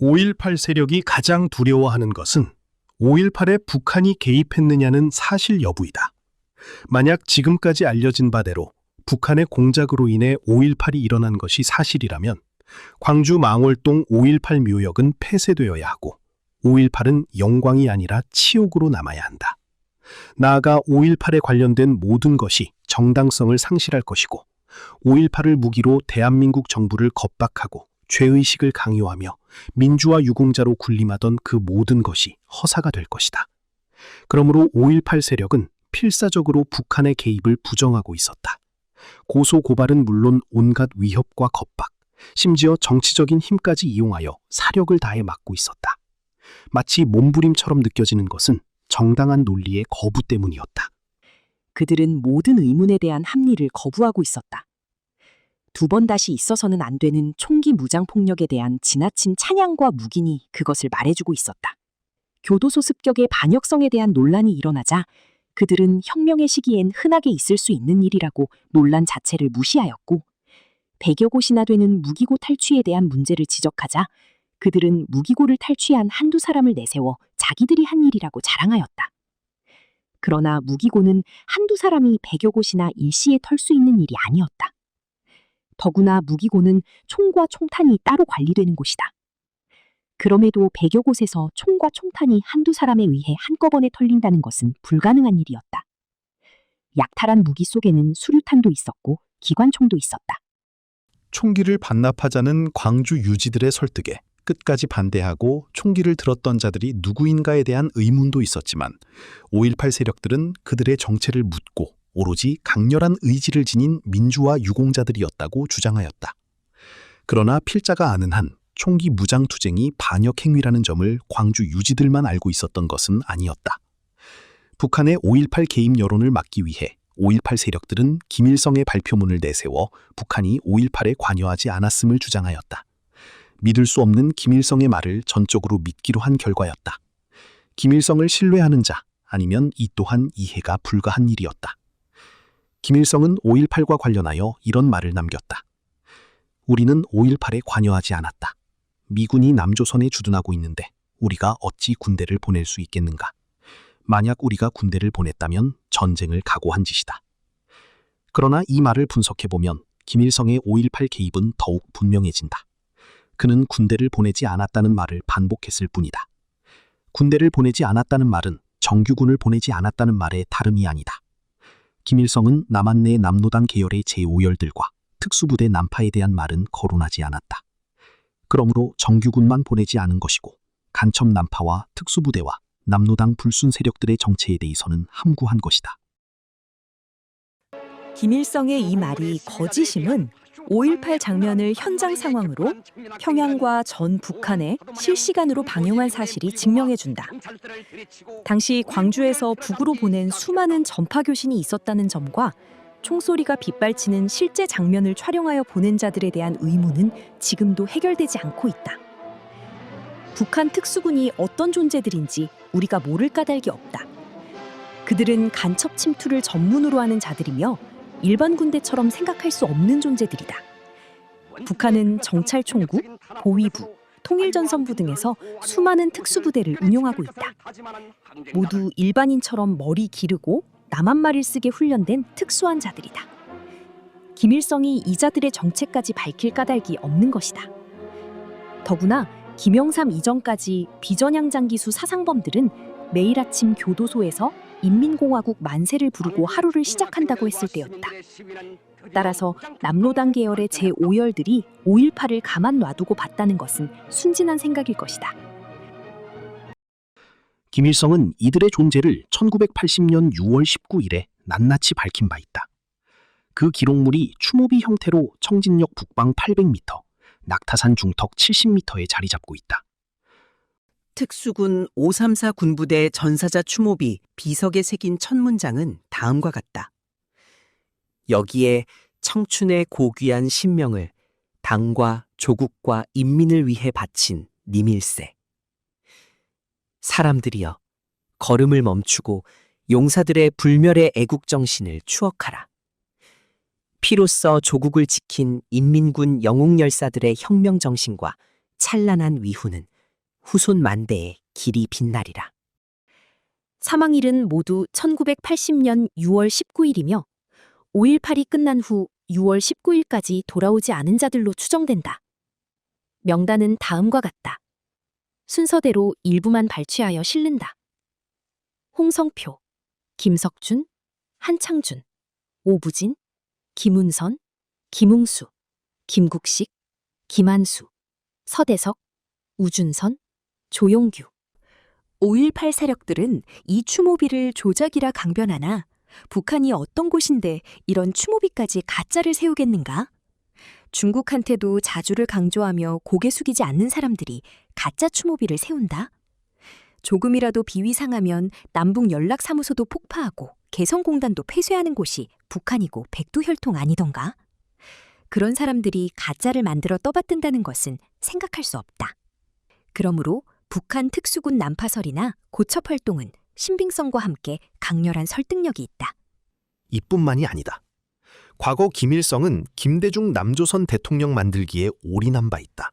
5.18 세력이 가장 두려워하는 것은 5.18에 북한이 개입했느냐는 사실 여부이다. 만약 지금까지 알려진 바대로 북한의 공작으로 인해 5.18이 일어난 것이 사실이라면 광주 망월동 5.18 묘역은 폐쇄되어야 하고 5.18은 영광이 아니라 치욕으로 남아야 한다. 나아가 5.18에 관련된 모든 것이 정당성을 상실할 것이고 5.18을 무기로 대한민국 정부를 겁박하고 죄의식을 강요하며 민주화 유공자로 군림하던 그 모든 것이 허사가 될 것이다. 그러므로 5.18 세력은 필사적으로 북한의 개입을 부정하고 있었다. 고소 고발은 물론 온갖 위협과 겁박, 심지어 정치적인 힘까지 이용하여 사력을 다해 막고 있었다. 마치 몸부림처럼 느껴지는 것은 정당한 논리의 거부 때문이었다. 그들은 모든 의문에 대한 합리를 거부하고 있었다. 두 번 다시 있어서는 안 되는 총기 무장폭력에 대한 지나친 찬양과 묵인이 그것을 말해주고 있었다. 교도소 습격의 반역성에 대한 논란이 일어나자 그들은 혁명의 시기엔 흔하게 있을 수 있는 일이라고 논란 자체를 무시하였고 100여 곳이나 되는 무기고 탈취에 대한 문제를 지적하자 그들은 무기고를 탈취한 한두 사람을 내세워 자기들이 한 일이라고 자랑하였다. 그러나 무기고는 한두 사람이 100여 곳이나 일시에 털 수 있는 일이 아니었다. 더구나 무기고는 총과 총탄이 따로 관리되는 곳이다. 그럼에도 100여 곳에서 총과 총탄이 한두 사람에 의해 한꺼번에 털린다는 것은 불가능한 일이었다. 약탈한 무기 속에는 수류탄도 있었고 기관총도 있었다. 총기를 반납하자는 광주 유지들의 설득에 끝까지 반대하고 총기를 들었던 자들이 누구인가에 대한 의문도 있었지만 5.18 세력들은 그들의 정체를 묻고 오로지 강렬한 의지를 지닌 민주화 유공자들이었다고 주장하였다. 그러나 필자가 아는 한 총기 무장투쟁이 반역 행위라는 점을 광주 유지들만 알고 있었던 것은 아니었다. 북한의 5.18 개입 여론을 막기 위해 5.18 세력들은 김일성의 발표문을 내세워 북한이 5.18에 관여하지 않았음을 주장하였다. 믿을 수 없는 김일성의 말을 전적으로 믿기로 한 결과였다. 김일성을 신뢰하는 자 아니면 이 또한 이해가 불가한 일이었다. 김일성은 5.18과 관련하여 이런 말을 남겼다. 우리는 5.18에 관여하지 않았다. 미군이 남조선에 주둔하고 있는데 우리가 어찌 군대를 보낼 수 있겠는가? 만약 우리가 군대를 보냈다면 전쟁을 각오한 짓이다. 그러나 이 말을 분석해보면 김일성의 5.18 개입은 더욱 분명해진다. 그는 군대를 보내지 않았다는 말을 반복했을 뿐이다. 군대를 보내지 않았다는 말은 정규군을 보내지 않았다는 말의 다름이 아니다. 김일성은 남한 내 남노당 계열의 제5열들과 특수부대 남파에 대한 말은 거론하지 않았다. 그러므로 정규군만 보내지 않은 것이고 간첩 남파와 특수부대와 남노당 불순 세력들의 정체에 대해서는 함구한 것이다. 김일성의 이 말이 거짓임은 5.18 장면을 현장 상황으로 평양과 전 북한에 실시간으로 방영한 사실이 증명해준다. 당시 광주에서 북으로 보낸 수많은 전파교신이 있었다는 점과 총소리가 빗발치는 실제 장면을 촬영하여 보낸 자들에 대한 의문은 지금도 해결되지 않고 있다. 북한 특수군이 어떤 존재들인지 우리가 모를 까닭이 없다. 그들은 간첩 침투를 전문으로 하는 자들이며 일반 군대처럼 생각할 수 없는 존재들이다. 북한은 정찰총국, 보위부, 통일전선부 등에서 수많은 특수부대를 운용하고 있다. 모두 일반인처럼 머리 기르고 남한말을 쓰게 훈련된 특수한 자들이다. 김일성이 이 자들의 정체까지 밝힐 까닭이 없는 것이다. 더구나 김영삼 이전까지 비전향장기수 사상범들은 매일 아침 교도소에서 인민공화국 만세를 부르고 하루를 시작한다고 했을 때였다. 따라서 남노당 계열의 제5열들이 5.18을 가만 놔두고 봤다는 것은 순진한 생각일 것이다. 김일성은 이들의 존재를 1980년 6월 19일에 낱낱이 밝힌 바 있다. 그 기록물이 추모비 형태로 청진역 북방 800m, 낙타산 중턱 70m에 자리 잡고 있다. 특수군 534 군부대 전사자 추모비 비석에 새긴 첫 문장은 다음과 같다. 여기에 청춘의 고귀한 신명을 당과 조국과 인민을 위해 바친 님일세. 사람들이여, 걸음을 멈추고 용사들의 불멸의 애국정신을 추억하라. 피로써 조국을 지킨 인민군 영웅열사들의 혁명정신과 찬란한 위후는 후손 만대의 길이 빛나리라. 사망일은 모두 1980년 6월 19일이며 5.18이 끝난 후 6월 19일까지 돌아오지 않은 자들로 추정된다. 명단은 다음과 같다. 순서대로 일부만 발췌하여 실른다. 홍성표, 김석준, 한창준, 오부진, 김운선, 김웅수, 김국식, 김한수, 서대석, 우준선, 조용규. 5.18 세력들은 이 추모비를 조작이라 강변하나 북한이 어떤 곳인데 이런 추모비까지 가짜를 세우겠는가? 중국한테도 자주를 강조하며 고개 숙이지 않는 사람들이 가짜 추모비를 세운다? 조금이라도 비위 상하면 남북 연락사무소도 폭파하고 개성공단도 폐쇄하는 곳이 북한이고 백두혈통 아니던가? 그런 사람들이 가짜를 만들어 떠받든다는 것은 생각할 수 없다. 그러므로 북한 특수군 난파설이나 고첩 활동은 신빙성과 함께 강렬한 설득력이 있다. 이뿐만이 아니다. 과거 김일성은 김대중 남조선 대통령 만들기에 올인한 바 있다.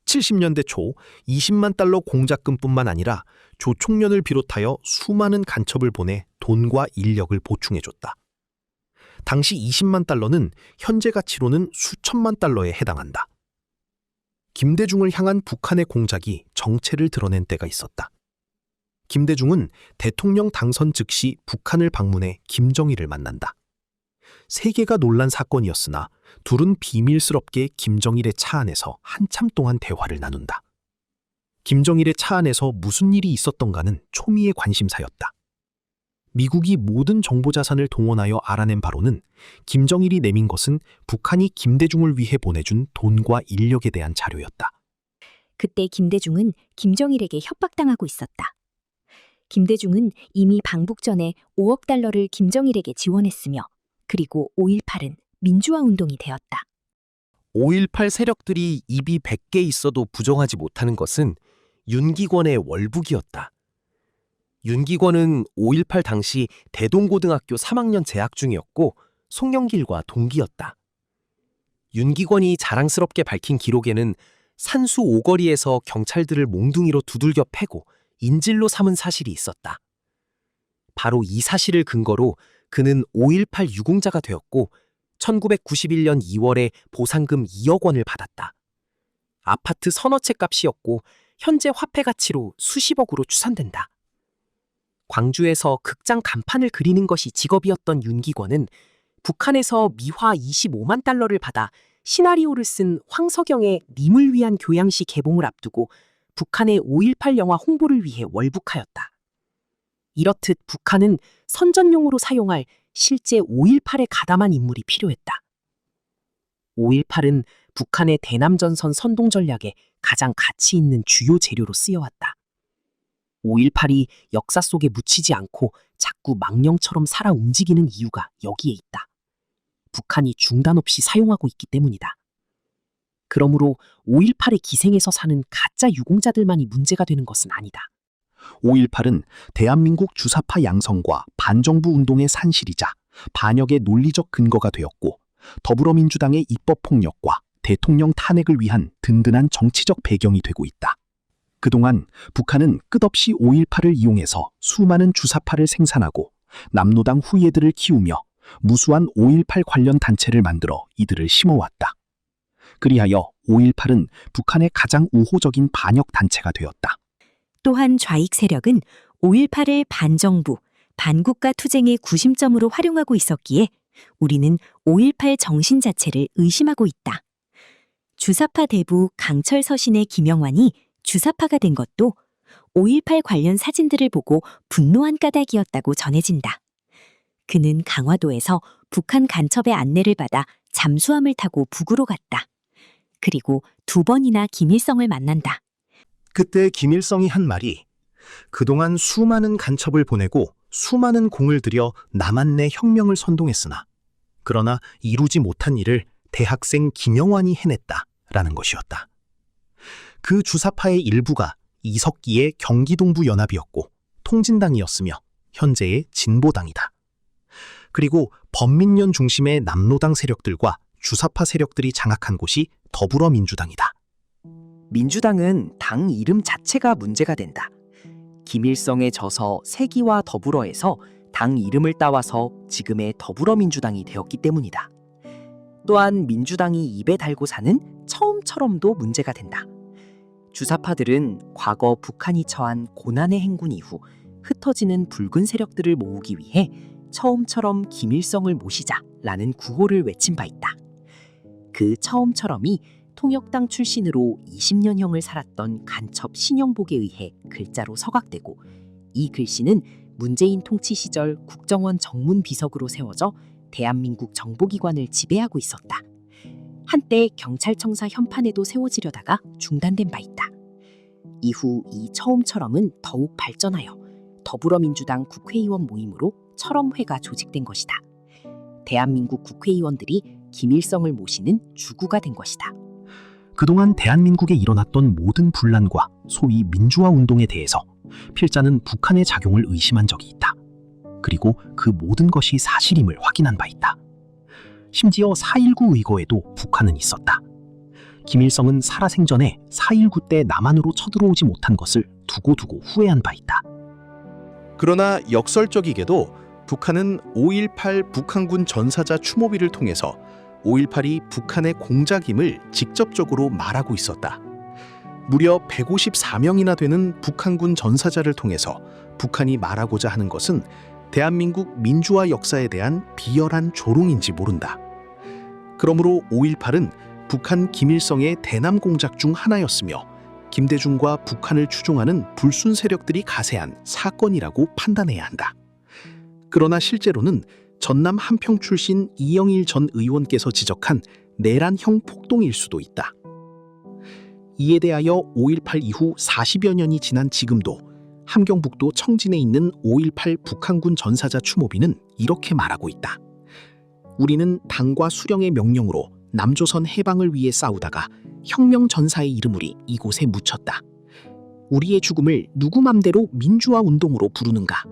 70년대 초 20만 달러 공작금뿐만 아니라 조총련을 비롯하여 수많은 간첩을 보내 돈과 인력을 보충해줬다. 당시 20만 달러는 현재 가치로는 수천만 달러에 해당한다. 김대중을 향한 북한의 공작이 정체를 드러낸 때가 있었다. 김대중은 대통령 당선 즉시 북한을 방문해 김정일을 만난다. 세계가 놀란 사건이었으나 둘은 비밀스럽게 김정일의 차 안에서 한참 동안 대화를 나눈다. 김정일의 차 안에서 무슨 일이 있었던가는 초미의 관심사였다. 미국이 모든 정보자산을 동원하여 알아낸 바로는 김정일이 내민 것은 북한이 김대중을 위해 보내준 돈과 인력에 대한 자료였다. 그때 김대중은 김정일에게 협박당하고 있었다. 김대중은 이미 방북 전에 5억 달러를 김정일에게 지원했으며 그리고 5.18은 민주화 운동이 되었다. 5.18 세력들이 입이 100개 있어도 부정하지 못하는 것은 윤기권의 월북이었다. 윤기권은 5.18 당시 대동고등학교 3학년 재학 중이었고 송영길과 동기였다. 윤기권이 자랑스럽게 밝힌 기록에는 산수 오거리에서 경찰들을 몽둥이로 두들겨 패고 인질로 삼은 사실이 있었다. 바로 이 사실을 근거로 그는 5.18 유공자가 되었고 1991년 2월에 보상금 2억 원을 받았다. 아파트 서너 채 값이었고 현재 화폐 가치로 수십억으로 추산된다. 광주에서 극장 간판을 그리는 것이 직업이었던 윤기권은 북한에서 미화 25만 달러를 받아 시나리오를 쓴 황석영의 님을 위한 교양시 개봉을 앞두고 북한의 5.18 영화 홍보를 위해 월북하였다. 이렇듯 북한은 선전용으로 사용할 실제 5.18에 가담한 인물이 필요했다. 5.18은 북한의 대남전선 선동 전략에 가장 가치 있는 주요 재료로 쓰여왔다. 5.18이 역사 속에 묻히지 않고 자꾸 망령처럼 살아 움직이는 이유가 여기에 있다. 북한이 중단 없이 사용하고 있기 때문이다. 그러므로 5.18의 기생에서 사는 가짜 유공자들만이 문제가 되는 것은 아니다. 5.18은 대한민국 주사파 양성과 반정부 운동의 산실이자 반역의 논리적 근거가 되었고 더불어민주당의 입법폭력과 대통령 탄핵을 위한 든든한 정치적 배경이 되고 있다. 그동안 북한은 끝없이 5.18을 이용해서 수많은 주사파를 생산하고 남노당 후예들을 키우며 무수한 5.18 관련 단체를 만들어 이들을 심어왔다. 그리하여 5.18은 북한의 가장 우호적인 반역 단체가 되었다. 또한 좌익 세력은 5.18을 반정부, 반국가 투쟁의 구심점으로 활용하고 있었기에 우리는 5.18 정신 자체를 의심하고 있다. 주사파 대부 강철 서신의 김영환이 주사파가 된 것도 5.18 관련 사진들을 보고 분노한 까닭이었다고 전해진다. 그는 강화도에서 북한 간첩의 안내를 받아 잠수함을 타고 북으로 갔다. 그리고 2번이나 김일성을 만난다. 그때 김일성이 한 말이 그동안 수많은 간첩을 보내고 수많은 공을 들여 남한내 혁명을 선동했으나 그러나 이루지 못한 일을 대학생 김영환이 해냈다라는 것이었다. 그 주사파의 일부가 이석기의 경기동부 연합이었고 통진당이었으며 현재의 진보당이다. 그리고 범민련 중심의 남노당 세력들과 주사파 세력들이 장악한 곳이 더불어민주당이다. 민주당은 당 이름 자체가 문제가 된다. 김일성에 져서 세기와 더불어에서 당 이름을 따와서 지금의 더불어민주당이 되었기 때문이다. 또한 민주당이 입에 달고 사는 처음처럼도 문제가 된다. 주사파들은 과거 북한이 처한 고난의 행군 이후 흩어지는 붉은 세력들을 모으기 위해 처음처럼 김일성을 모시자라는 구호를 외친 바 있다. 그 처음처럼이 통역당 출신으로 20년형을 살았던 간첩 신영복에 의해 글자로 서각되고, 이 글씨는 문재인 통치 시절 국정원 정문비석으로 세워져 대한민국 정보기관을 지배하고 있었다. 한때 경찰청사 현판에도 세워지려다가 중단된 바 있다. 이후 이 처음처럼은 더욱 발전하여 더불어민주당 국회의원 모임으로 철험회가 조직된 것이다. 대한민국 국회의원들이 김일성을 모시는 주구가 된 것이다. 그동안 대한민국에 일어났던 모든 분란과 소위 민주화 운동에 대해서 필자는 북한의 작용을 의심한 적이 있다. 그리고 그 모든 것이 사실임을 확인한 바 있다. 심지어 4.19 의거에도 북한은 있었다. 김일성은 살아생전에 4.19 때 남한으로 쳐들어오지 못한 것을 두고두고 후회한 바 있다. 그러나 역설적이게도 북한은 5.18 북한군 전사자 추모비를 통해서 5.18이 북한의 공작임을 직접적으로 말하고 있었다. 무려 154명이나 되는 북한군 전사자를 통해서 북한이 말하고자 하는 것은 대한민국 민주화 역사에 대한 비열한 조롱인지 모른다. 그러므로 5.18은 북한 김일성의 대남 공작 중 하나였으며 김대중과 북한을 추종하는 불순 세력들이 가세한 사건이라고 판단해야 한다. 그러나 실제로는 전남 한평 출신 이영일 전 의원께서 지적한 내란형 폭동일 수도 있다. 이에 대하여 5.18 이후 40여 년이 지난 지금도 함경북도 청진에 있는 5.18 북한군 전사자 추모비는 이렇게 말하고 있다. 우리는 당과 수령의 명령으로 남조선 해방을 위해 싸우다가 혁명 전사의 이름으로 이곳에 묻혔다. 우리의 죽음을 누구 맘대로 민주화 운동으로 부르는가?